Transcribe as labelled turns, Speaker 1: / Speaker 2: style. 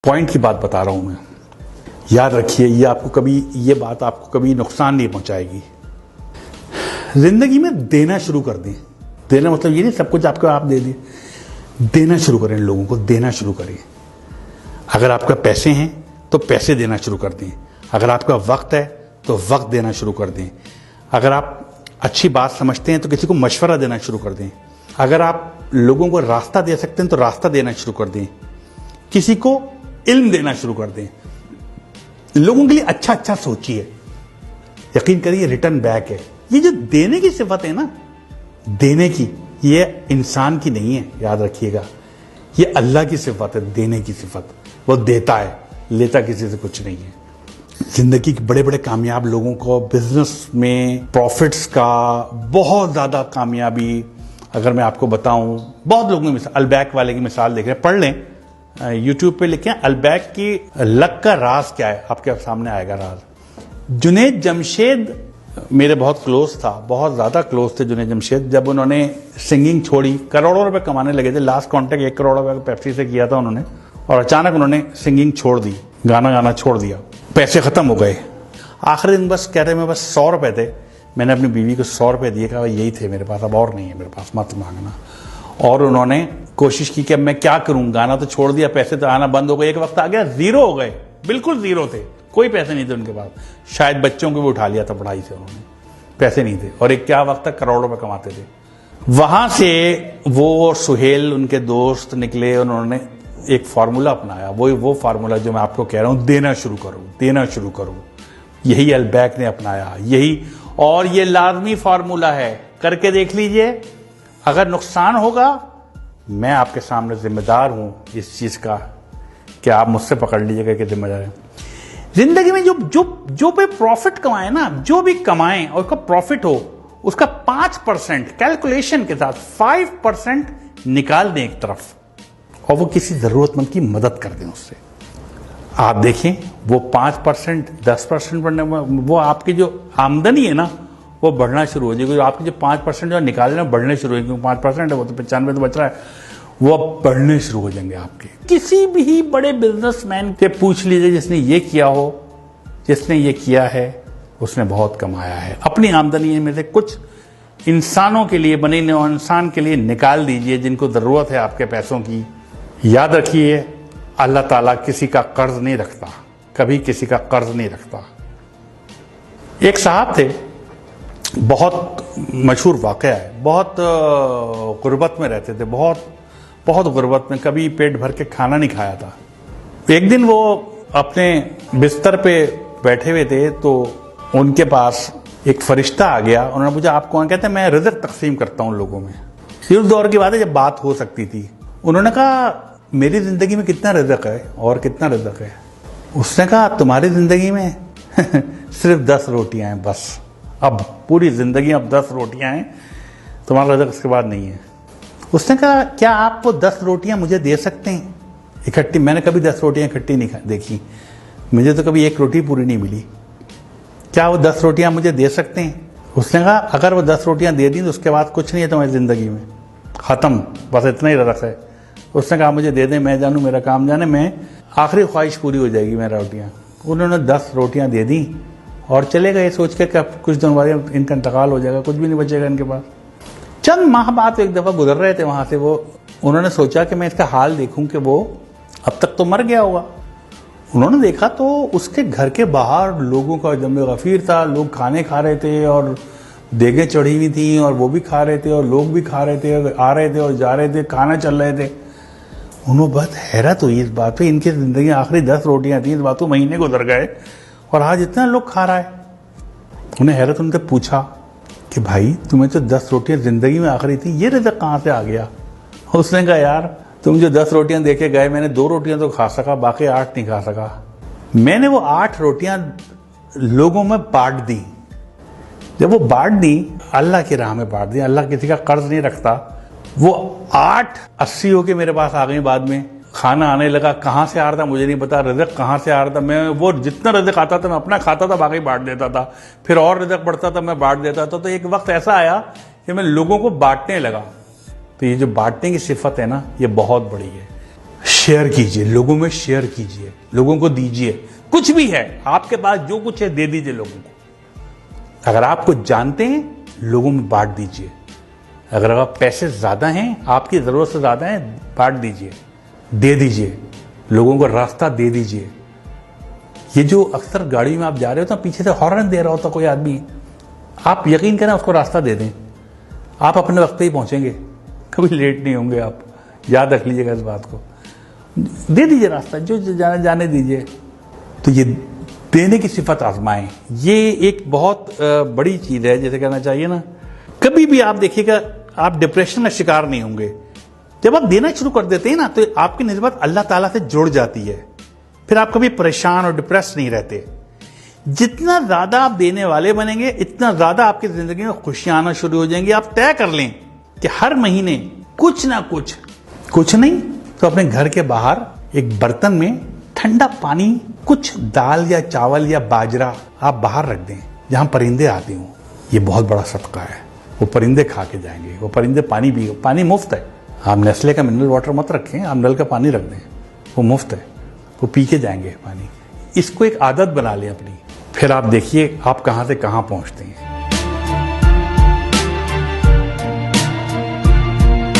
Speaker 1: Point की बात बता रहा हूं मैं। याद रखिए, ये बात आपको कभी नुकसान नहीं पहुंचाएगी। जिंदगी में देना शुरू कर दें। देना मतलब ये नहीं सब कुछ आपको आप दे दिए। देना शुरू करें, लोगों को देना शुरू करें। अगर आपका पैसे हैं तो पैसे देना शुरू कर दें। अगर आपका वक्त है तो वक्त देना शुरू कर दें। अगर आप अच्छी बात समझते हैं तो किसी को मशवरा देना शुरू कर दें। अगर आप लोगों को रास्ता दे सकते हैं तो रास्ता देना शुरू कर दें। किसी को इल्म देना शुरू कर दें। लोगों के लिए अच्छा अच्छा सोचिए। यकीन करिए रिटर्न बैक है। ये जो देने की सिफत है ना, देने की, ये इंसान की नहीं है, याद रखिएगा। ये अल्लाह की सिफत है, देने की सिफत। वो देता है, लेता किसी से कुछ नहीं है। जिंदगी के बड़े बड़े कामयाब लोगों को बिजनेस में प्रॉफिट्स का बहुत ज्यादा कामयाबी, अगर मैं आपको बताऊं, बहुत लोगों की अलबैक वाले की मिसाल देख रहे हैं, पढ़ लें, यूट्यूब पे लिखें अलबैक की लक का राज क्या है, आपके सामने आएगा राज। जुनैद जमशेद मेरे बहुत क्लोज था, बहुत ज्यादा क्लोज थे जुनैद जमशेद। जब उन्होंने सिंगिंग छोड़ी, करोड़ों रुपए कमाने लगे थे। लास्ट कॉन्ट्रैक्ट 1 करोड़ रुपए पेप्सी से किया था उन्होंने, और अचानक उन्होंने सिंगिंग छोड़ दी, गाना गाना छोड़ दिया। पैसे खत्म हो गए। आखिरी दिन बस कह रहे मैं बस 100 रुपए थे, मैंने अपनी बीवी को 100 रुपए दिए, कहा यही थे मेरे पास, अब और नहीं है मेरे पास, मत मांगना। और उन्होंने कोशिश की कि अब मैं क्या करूं, गाना तो छोड़ दिया, पैसे तो आना बंद हो गए। एक वक्त आ गया जीरो हो गए, बिल्कुल जीरो थे, कोई पैसे नहीं थे उनके पास। शायद बच्चों को भी उठा लिया था पढ़ाई से उन्होंने, पैसे नहीं थे। और एक क्या वक्त तक करोड़ों रुपए कमाते थे। वहां से वो और सुहेल उनके दोस्त निकले, उन्होंने एक फार्मूला अपनाया। वो फार्मूला जो मैं आपको कह रहा हूं, देना शुरू करो, देना शुरू करो। यही अलबैक ने अपनाया, यही, और ये लाजमी फार्मूला है, करके देख लीजिए। अगर नुकसान होगा, मैं आपके सामने जिम्मेदार हूं इस चीज का, कि आप मुझसे पकड़ लीजिएगा कि जिम्मेदार है। जिंदगी में जो पे प्रॉफिट कमाए ना, जो भी कमाएं और उसका प्रॉफिट हो, उसका 5% कैलकुलेशन के साथ 5% निकाल दें एक तरफ, और वो किसी जरूरतमंद की मदद कर दें उससे। आप देखें वो 5%, 10% बढ़ने, वो आपकी जो आमदनी है ना, वो बढ़ना शुरू हो जाएगी। आपके जो 5% जो निकाले ना, बढ़ने शुरू हो जाएंगे। 5% है, वो तो 95 तो बच रहा है, वो अब बढ़ने शुरू हो जाएंगे आपके। किसी भी बड़े बिजनेसमैन से पूछ लीजिए जिसने ये किया हो, जिसने ये किया है, उसने बहुत कमाया है। अपनी आमदनी में से कुछ इंसानों के लिए, बने इंसान के लिए निकाल दीजिए जिनको जरूरत है आपके पैसों की। याद रखिए, अल्लाह ताला किसी का कर्ज नहीं रखता, कभी किसी का कर्ज नहीं रखता। एक साहब थे, बहुत मशहूर वाकया है, बहुत गुर्बत में रहते थे, बहुत गुर्बत में, कभी पेट भर के खाना नहीं खाया था। एक दिन वो अपने बिस्तर पे बैठे हुए थे, तो उनके पास एक फरिश्ता आ गया। उन्होंने पूछा आप कौन? कहते हैं मैं रिज़्क तकसीम करता हूं लोगों में। उस दौर की बात है जब बात हो सकती थी। उन्होंने कहा मेरी जिंदगी में कितना रिज़्क है और कितना रिज़्क है? उसने कहा तुम्हारी जिंदगी में सिर्फ 10 रोटियां हैं बस। अब पूरी जिंदगी अब 10 रोटियां हैं, तुम्हारा रिज़्क उसके बाद नहीं है। उसने कहा क्या आप वो 10 रोटियां मुझे दे सकते हैं इकट्ठी? मैंने कभी 10 रोटियां इकट्ठी नहीं देखी, मुझे तो कभी 1 रोटी पूरी नहीं मिली। क्या वो 10 रोटियां मुझे दे सकते हैं? उसने कहा अगर वो 10 रोटियां दे दी तो उसके बाद कुछ नहीं है तुम्हारी जिंदगी में, खत्म, बस इतना ही रिज़्क है। उसने कहा मुझे दे दें, मैं जानूं, मेरा काम जाने, मैं आखिरी ख्वाहिश पूरी हो जाएगी मेरा रोटियां। उन्होंने 10 रोटियां दे दी और चले गए, सोच के कि कुछ दिन बाद इनका इंतकाल हो जाएगा, कुछ भी नहीं बचेगा इनके पास। चंद माह बाद एक दफा गुजर रहे थे वहां से वो, उन्होंने सोचा कि मैं इसका हाल देखूं कि वो अब तक तो मर गया होगा। उन्होंने देखा तो उसके घर के बाहर लोगों का जमे गफीर था, लोग खाने खा रहे थे और देगें चढ़ी हुई थी और वो भी खा रहे थे और लोग भी खा रहे थे, आ रहे थे और जा रहे थे, खाना चल रहे थे। उन्होंने बहुत हैरत हुई इस बात पे, इनकी जिंदगी आखिरी 10 रोटियां थी, इस बात को महीने गुजर गए और आज इतना लोग खा रहा है। उन्हें हैरत, उनसे पूछा कि भाई तुम्हें तो 10 रोटियां जिंदगी में आखिरी थी, ये रिज़्क कहां से आ गया? उसने कहा यार तुम जो 10 रोटियां देके गए, मैंने 2 रोटियां तो खा सका, बाकी 8 नहीं खा सका। मैंने वो 8 रोटियां लोगों में बांट दी। जब वो बांट दी, अल्लाह की राह में बांट दी, अल्लाह किसी का कर्ज नहीं रखता। वो 8 80 होके मेरे पास आ गई। बाद में खाना आने लगा, कहां से आ रहा था मुझे नहीं पता, रिज़्क कहां से आ रहा था। मैं वो जितना रिज़्क आता था मैं अपना खाता था, बाकी बांट देता था, फिर और रिज़्क बढ़ता था मैं बांट देता था। तो एक वक्त ऐसा आया कि मैं लोगों को बांटने लगा। तो ये जो बांटने की सिफत है ना, ये बहुत बड़ी है। शेयर कीजिए, लोगों में शेयर कीजिए, लोगों को दीजिए। कुछ भी है आपके पास, जो कुछ है दे दीजिए लोगों को। अगर आप कुछ जानते हैं, लोगों में बांट दीजिए। अगर आप पैसे ज्यादा हैं, आपकी जरूरत से ज्यादा है, बांट दीजिए, दे दीजिए, लोगों को रास्ता दे दीजिए। ये जो अक्सर गाड़ी में आप जा रहे हो तो पीछे से हॉर्न दे रहा होता कोई आदमी, आप यकीन करें उसको रास्ता दे दें, आप अपने वक्त पे ही पहुंचेंगे, कभी लेट नहीं होंगे आप। याद रख लीजिएगा इस बात को। दे दीजिए रास्ता, जो जाने दीजिए। तो ये देने की सिफत आजमाएं, ये एक बहुत बड़ी चीज है, जैसे कहना चाहिए ना। कभी भी आप देखिएगा, आप डिप्रेशन का शिकार नहीं होंगे। जब आप देना शुरू कर देते हैं ना, तो आपकी निस्बत अल्लाह ताला से जुड़ जाती है। फिर आप कभी परेशान और डिप्रेस नहीं रहते। जितना ज्यादा आप देने वाले बनेंगे, इतना ज्यादा आपकी जिंदगी में खुशियां आना शुरू हो जाएंगी। आप तय कर लें कि हर महीने कुछ ना कुछ नहीं तो अपने घर के बाहर एक बर्तन में ठंडा पानी, कुछ दाल या चावल या बाजरा आप बाहर रख दें, जहां परिंदे आते हों। ये बहुत बड़ा सदका है। वो परिंदे खा के जाएंगे, वो परिंदे पानी पी, पानी मुफ्त है। आप नेस्ले का मिनरल वाटर मत रखें, आप नल का पानी रख दें, वो मुफ्त है, वो पी के जाएंगे पानी। इसको एक आदत बना लें अपनी, फिर आप देखिए आप कहां से कहां पहुंचते हैं।